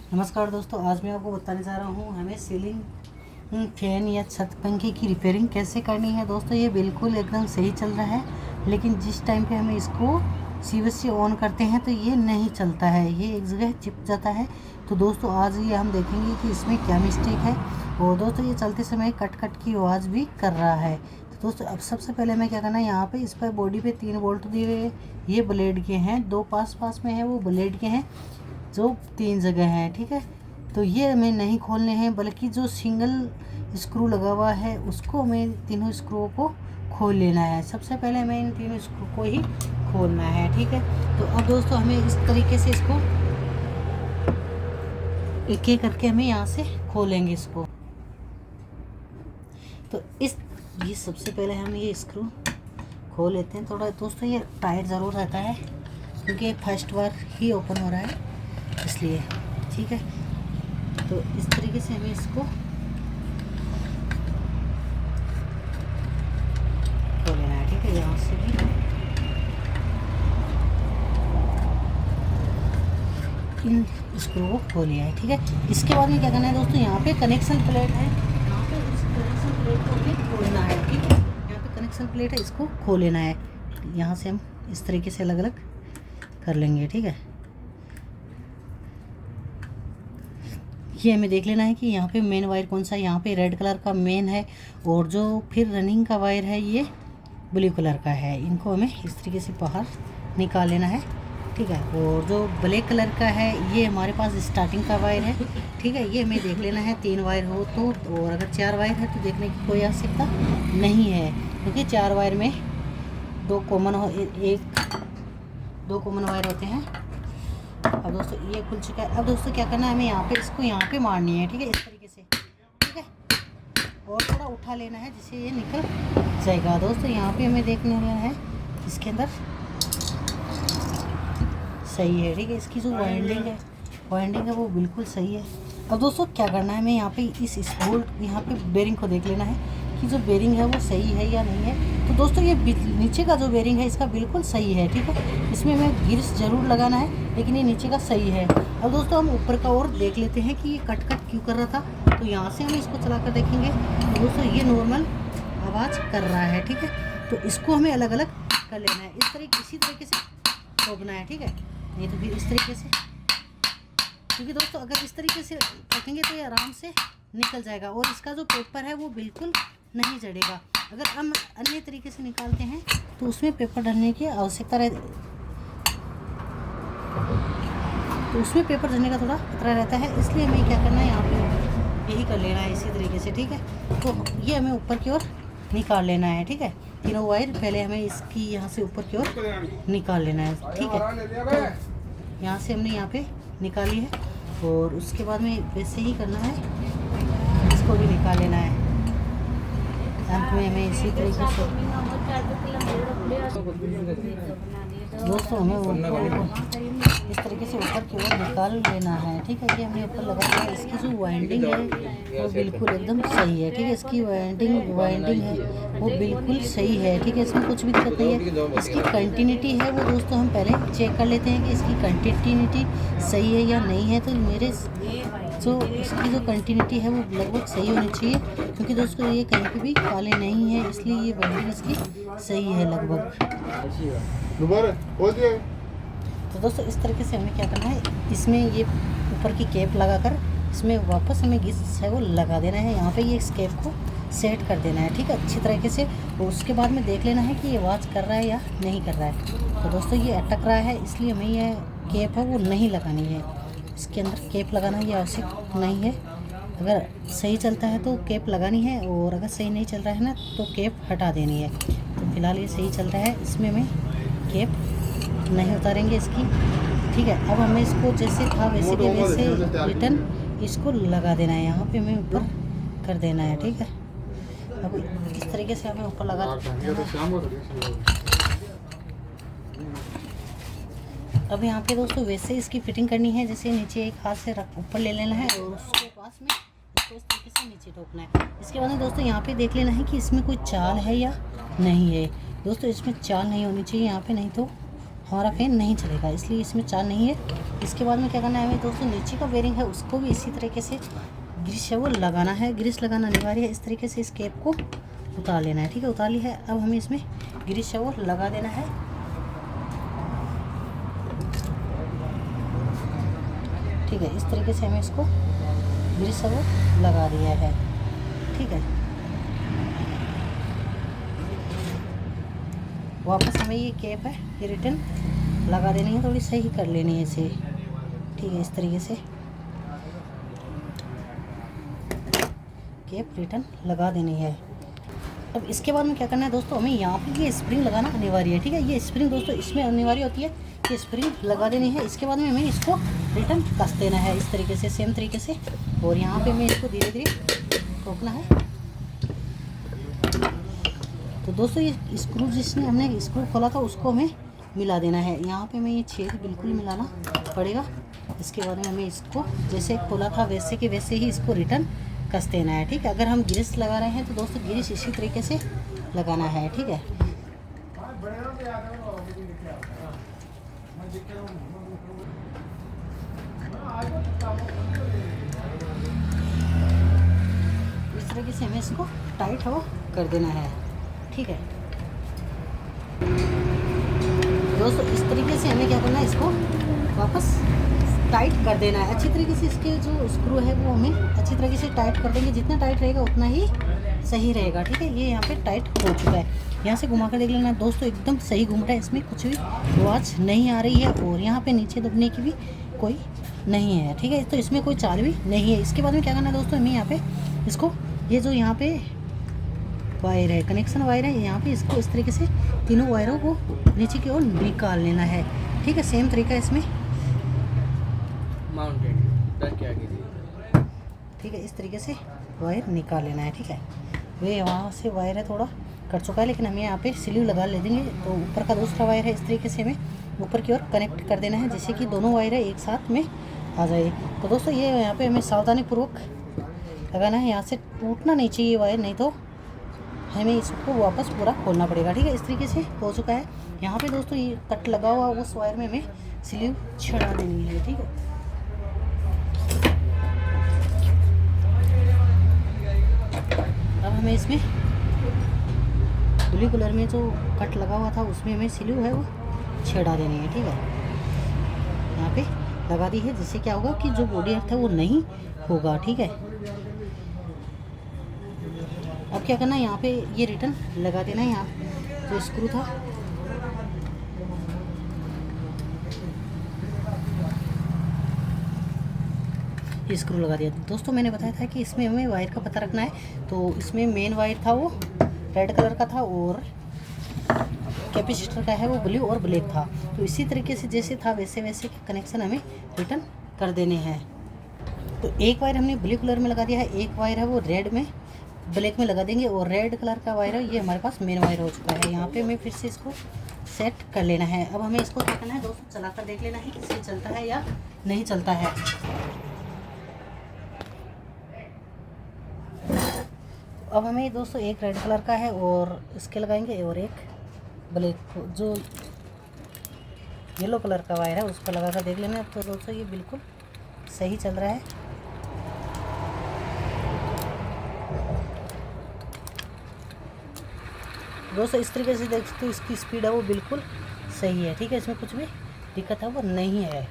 नमस्कार दोस्तों, आज मैं आपको बताने जा रहा हूँ हमें सीलिंग फैन या छत पंखे की रिपेयरिंग कैसे करनी है। दोस्तों ये बिल्कुल एकदम सही चल रहा है, लेकिन जिस टाइम पे हमें इसको सीवेज से ऑन करते हैं तो ये नहीं चलता है, ये एक जगह चिप जाता है। तो दोस्तों आज ये हम देखेंगे कि इसमें क्या मिस्टेक है। और दोस्तों ये चलते समय कट कट की आवाज़ भी कर रहा है। तो दोस्तों अब सबसे पहले हमें क्या करना है, यहाँ पे इस पर बॉडी पे 3 बोल्ट दिए हुए, ये ब्लेड के हैं, 2 पास में है वो ब्लेड के हैं, जो 3 जगह हैं। ठीक है, तो ये हमें नहीं खोलने हैं, बल्कि जो सिंगल स्क्रू लगा हुआ है उसको हमें तीनों स्क्रूओं को खोल लेना है। सबसे पहले हमें इन तीनों स्क्रू को ही खोलना है। ठीक है, तो अब दोस्तों हमें इस तरीके से इसको एक एक करके हमें यहाँ से खोलेंगे इसको। तो ये सबसे पहले हम ये स्क्रू खोल लेते हैं। थोड़ा दोस्तों ये टाइट ज़रूर रहता है क्योंकि फर्स्ट बार ही ओपन हो रहा है, इसलिए। ठीक है, तो इस तरीके से हमें इसको खोल लेना है। ठीक है, यहाँ से भी इन स्क्रू को खोल लिया है। ठीक है, इसके बाद में क्या करना है दोस्तों, यहाँ पे कनेक्शन प्लेट है, यहाँ पे इस कनेक्शन प्लेट को हमें खोलना है। ठीक है, यहाँ पे कनेक्शन प्लेट है, इसको खोल लेना है। यहाँ से हम इस तरीके से अलग अलग कर लेंगे। ठीक है, ये हमें देख लेना है कि यहाँ पे मेन वायर कौन सा है। यहाँ पे रेड कलर का मेन है और जो फिर रनिंग का वायर है ये ब्लू कलर का है। इनको हमें इस तरीके से बाहर निकाल लेना है। ठीक है, और जो ब्लैक कलर का है ये हमारे पास स्टार्टिंग का वायर है। ठीक है, ये हमें देख लेना है 3 वायर हो तो, और अगर 4 वायर है तो देखने की कोई आवश्यकता नहीं है, क्योंकि 4 वायर में 2 कॉमन वायर होते हैं। अब दोस्तों ये खुल चुका है। अब दोस्तों क्या करना है, हमें यहाँ पे इसको यहाँ पे मारनी है। ठीक है, इस तरीके से। ठीक है, और थोड़ा उठा लेना है जिससे ये निकल जाएगा। दोस्तों यहाँ पे हमें देख लेना है इसके अंदर सही है। ठीक है, इसकी जो वाइंडिंग है वो बिल्कुल सही है। अब दोस्तों क्या करना है, हमें यहाँ पे इस बोल्ट यहाँ पे बेरिंग को देख लेना है कि जो बेरिंग है वो सही है या नहीं है। तो दोस्तों ये नीचे का जो बेरिंग है इसका बिल्कुल सही है। ठीक है, इसमें हमें ग्रीस ज़रूर लगाना है, लेकिन ये नीचे का सही है। अब दोस्तों हम ऊपर का और देख लेते हैं कि ये कट क्यों कर रहा था। तो यहाँ से हम इसको चला कर देखेंगे। तो दोस्तों ये नॉर्मल आवाज़ कर रहा है। ठीक है, तो इसको हमें अलग अलग कर लेना है, इसी तरीके से ठोकना है। ठीक है, नहीं तो फिर इस तरीके से, क्योंकि दोस्तों अगर इस तरीके से रखेंगे तो ये आराम से निकल जाएगा और इसका जो पेपर है वो बिल्कुल नहीं जड़ेगा। अगर हम अन्य तरीके से निकालते हैं तो उसमें पेपर डालने की आवश्यकता तो उसमें पेपर डालने का थोड़ा खतरा रहता है, इसलिए हमें क्या करना है, यहाँ पे यही कर लेना है इसी तरीके से। ठीक है, तो ये हमें ऊपर की ओर निकाल लेना है। ठीक है, तीनों वायर पहले हमें इसकी यहाँ से ऊपर की ओर निकाल लेना है। ठीक है, तो यहाँ से हमने यहाँ पे निकाली है और उसके बाद में वैसे ही करना है, इसको भी निकाल लेना है। अंत में हमें इसी तरीके से दोस्तों हमें इस तरीके से ऊपर की ओर निकाल लेना है। ठीक है, ये हमने ऊपर लगा दिया। इसकी जो वाइंडिंग है वो बिल्कुल एकदम सही है। ठीक है, इसकी वाइंडिंग है वो बिल्कुल सही है। ठीक है, इसमें कुछ भी दिक्कत नहीं है। इसकी कंटिन्यूटी है वो दोस्तों हम पहले चेक कर लेते हैं कि इसकी कंटिन्यूटी सही है या नहीं है। तो मेरे इसकी जो कंटिन्यूटी है वो लगभग सही होनी चाहिए, क्योंकि दोस्तों ये कहीं पे भी काले नहीं है, इसलिए ये वाइंडिंग इसकी सही है लगभग। तो दोस्तों इस तरीके से हमें क्या करना है, इसमें ये ऊपर की कैप लगाकर इसमें वापस हमें ग्रीस है वो लगा देना है। यहाँ पे ये इस कैप को सेट कर देना है। ठीक है, अच्छी तरीके से। और उसके बाद में देख लेना है कि ये आवाज़ कर रहा है या नहीं कर रहा है। तो दोस्तों ये अटक रहा है, इसलिए हमें ये कैप है वो नहीं लगानी है। इसके अंदर कैप लगाना ये आवश्यक नहीं है। अगर सही चलता है तो कैप लगानी है, और अगर सही नहीं चल रहा है ना तो कैप हटा देनी है। तो फिलहाल ये सही चल रहा है, इसमें हमें कैप नहीं उतारेंगे इसकी। ठीक है, अब हमें इसको जैसे था वैसे के वैसे रिटर्न इसको लगा देना है। यहाँ पे हमें ऊपर कर देना है। ठीक है, अब इस तरीके से हमें ऊपर लगा देना। अब यहाँ पे दोस्तों वैसे इसकी फिटिंग करनी है, जैसे नीचे एक हाथ से ऊपर ले लेना है और उसके पास में इसको इस तरीके से नीचे ठोकना है। इसके बाद में दोस्तों यहाँ पे देख लेना है कि इसमें कोई चाल है या नहीं है। दोस्तों इसमें चाल नहीं होनी चाहिए यहाँ पे, नहीं तो हमारा फ़ैन नहीं चलेगा, इसलिए इसमें चार्ज नहीं है। इसके बाद में क्या करना है हमें दोस्तों, नीचे का बेरिंग है उसको भी इसी तरीके से ग्रीस है वो लगाना है। ग्रीस लगाना अनिवार्य है। इस तरीके से इस कैप को उतार लेना है, ठीक है। उतार ली है। अब हमें इसमें ग्रीस है वो लगा देना है। ठीक है, इस तरीके से हमें इसको ग्रीस है वो लगा दिया है, ठीक है। वापस हमें ये कैप है ये रिटर्न लगा देनी है, थोड़ी सही कर लेनी है इसे, ठीक है। इस तरीके से कैप रिटर्न लगा देनी है। अब इसके बाद में क्या करना है दोस्तों, हमें यहाँ पे ये स्प्रिंग लगाना अनिवार्य है, ठीक है। ये स्प्रिंग दोस्तों इसमें अनिवार्य होती है, ये स्प्रिंग लगा देनी है। इसके बाद में हमें इसको रिटर्न कस देना है इस तरीके से, सेम तरीके से। और यहाँ पे हमें इसको धीरे धीरे ठोकना है। तो दोस्तों ये स्क्रू जिसने हमने स्क्रू खोला था उसको हमें मिला देना है। यहाँ पे हमें ये छेद बिल्कुल मिलाना पड़ेगा। इसके बाद में हमें इसको जैसे खोला था वैसे के वैसे ही इसको रिटर्न कस देना है, ठीक है। अगर हम ग्रीस लगा रहे हैं तो दोस्तों ग्रीस इसी तरीके से लगाना है, ठीक है। इस तरीके से हमें इसको टाइट हो कर देना है, ठीक है दोस्तों। इस तरीके से हमें क्या करना है, इसको वापस टाइट कर देना है अच्छी तरीके से। इसके जो स्क्रू है वो हमें अच्छी तरीके से टाइट कर देंगे। जितना टाइट रहेगा उतना ही सही रहेगा, ठीक है। ये यहाँ पे टाइट हो चुका है। यहाँ से घुमा कर देख लेना दोस्तों, एकदम सही घूम रहा है, इसमें कुछ भी आवाज़ नहीं आ रही है। और यहाँ पे नीचे दबने की भी कोई नहीं है, ठीक है। तो इसमें कोई चाल भी नहीं है। इसके बाद में क्या करना है दोस्तों, हमें यहाँ पे इसको ये जो यहाँ पे वायर है, कनेक्शन वायर है, यहाँ पे इसको इस तरीके से तीनों वायरों को नीचे की ओर निकाल लेना है, ठीक है। सेम तरीका इसमें ठीक है, इस तरीके से वायर निकाल लेना है, ठीक है। वे वहाँ से वायर है थोड़ा कट चुका है, लेकिन हम यहाँ पे स्लीव लगा ले देंगे। तो ऊपर का दूसरा वायर है इस तरीके से हमें ऊपर की ओर कनेक्ट कर देना है, जिससे कि दोनों वायर है एक साथ में आ जाए। तो दोस्तों ये यहाँ पे हमें सावधानी पूर्वक लगाना है, यहाँ से टूटना नहीं चाहिए वायर, नहीं तो हमें इसको वापस पूरा खोलना पड़ेगा, ठीक है। इस तरीके से हो चुका है। यहाँ पे दोस्तों ये कट लगा हुआ उस वायर में हमें स्लीव छड़ा देनी है, ठीक है। अब हमें इसमें ब्लू कलर में जो कट लगा हुआ था उसमें हमें स्लीव है वो छेड़ा देनी है, ठीक है। यहाँ पे लगा दी है, जिससे क्या होगा कि जो बॉडी अर्थ है वो नहीं होगा, ठीक है। अब क्या करना है, यहाँ पे ये रिटर्न लगा देना है। यहाँ जो स्क्रू था ये स्क्रू लगा दिया। दोस्तों मैंने बताया था कि इसमें हमें वायर का पता रखना है। तो इसमें मेन वायर था वो रेड कलर का था और कैपेसिटर का है वो ब्लू और ब्लैक था। तो इसी तरीके से जैसे था वैसे वैसे कनेक्शन हमें रिटर्न कर देने हैं। तो एक वायर हमने ब्लू कलर में लगा दिया है, एक वायर है वो रेड में ब्लैक में लगा देंगे। और रेड कलर का वायर है ये हमारे पास मेन वायर हो चुका है। यहाँ पे हमें फिर से इसको सेट कर लेना है। अब हमें इसको क्या करना है दोस्तों, चला कर देख लेना है कि ये चलता है या नहीं चलता है। अब हमें दोस्तों एक रेड कलर का है और इसके लगाएंगे, और एक ब्लैक जो येलो कलर का वायर है उस पर लगा कर देख लेना है। तो दोस्तों ये बिल्कुल सही चल रहा है। दोस्तों इस तरीके से देखते हो इसकी स्पीड है वो बिल्कुल सही है, ठीक है। इसमें कुछ भी दिक्कत है वो नहीं है।